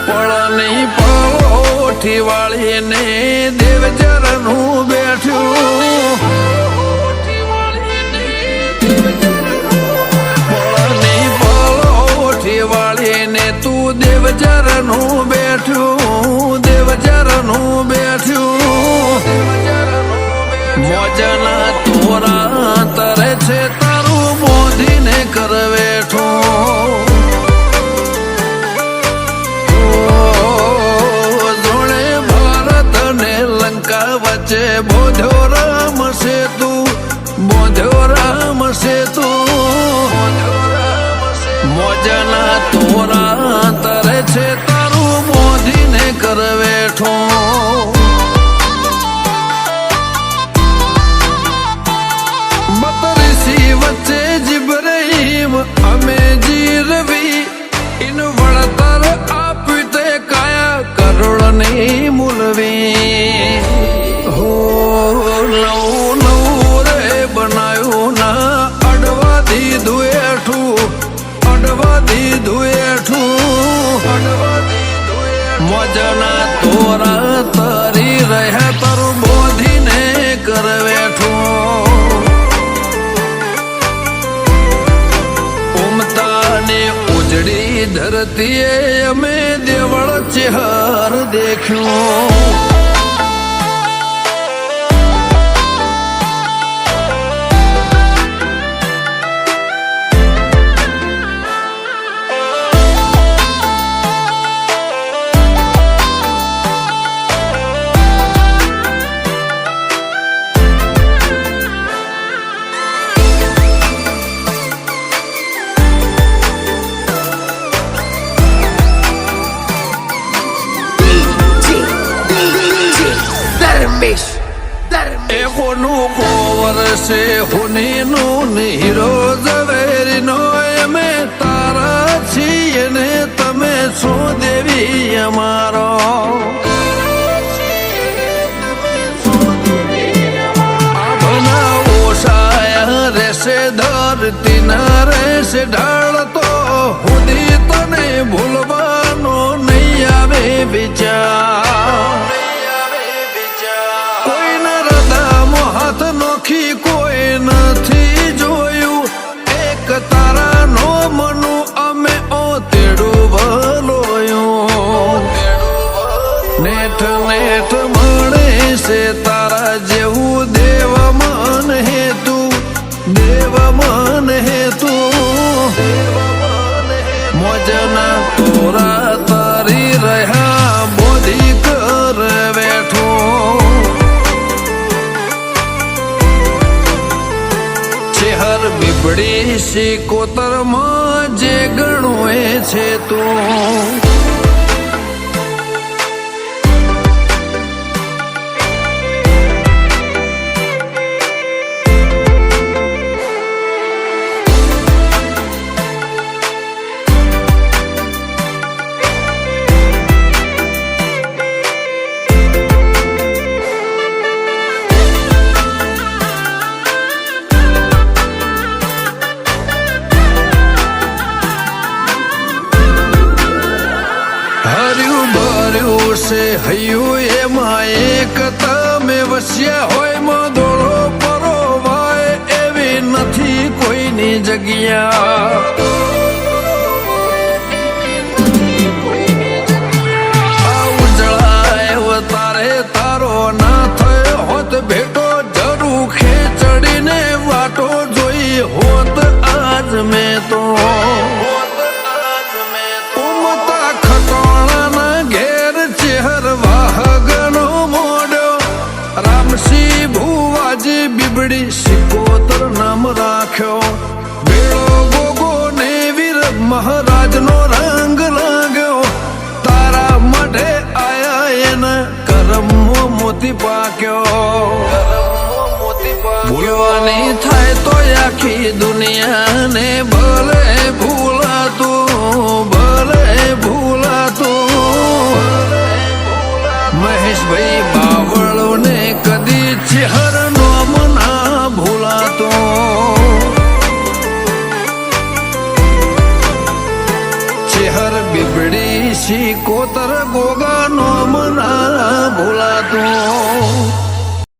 પળની પળોઠી વાળીને દેવચરનું બેઠ્યું પળની પળોઠી વાળીને તું દેવચરનું બેઠ્યું દેવચરનું બેઠ્યું મોજના તોરા તરે છે તારું મોધીને કરવેઠું વચ્ચે બોધ્યો રામ સેતુ મોજના તોરા તરે છે તારું મોધીને કરવેઠો બતરીસી વચ્ચે જીબ્રાહીમ અમે જીરવી ઇન વળતર આપ્યું તે કાયા કરોડની મૂલવી નવું નવું રે બનાયું ના અડવા દીધું એઠું મોજના તોરા તરી રહ્યા તારું બોધીને કરવેઠું ઉમતાને ઉજળી ધરતીએ અમે દેવળ ચેહર દેખ્યું એકોનું કોવરસે હુનીનું હીરો ઝવેરીનો અમે તારા છીએ ને તમે છો દેવી અમારો આભના ઓછાયા રહેશે ધરતી ના રહેશે ઢાળતો હુદી તને ભૂલવાનો નહીં આવે વિચાર હાથ નોખી કોઈ નથી જોયું એક તારા નો મનું અમે ઓ તેડું ભલોયું નેઠ નેઠ મળે છે તારા જેવું દેવ મન હેતુ મોજના તોરા તારી રહ્યા બોધી કર બેઠું ચેહર બીબડી સિકોતરમાં જે ગણું એ છે તું હૈયું એમાં એક તમે વસ્યા હોય માં દોડો પરોવાય એવી નથી કોઈની જગ્યા આ ઉજળાય તારે તારો ના થયો હોત ભેટો જરૂર ખેચડીને વાટો જોઈ હોત આજ મેં તો બીબડી સિકોતર નામ રાખ્યો બેડો ગોગો ને વીર મહારાજનો રંગ લાગ્યો તારા માટે આયા એના કરમો મોતી પાક્યો ભૂલવાની થાય તો આખી દુનિયાને ભલે ભૂલાતું મહેશભાઈ બાવળો ને કદી ચેહર શીકોતર ગોગા નોમ ના ભૂલાતું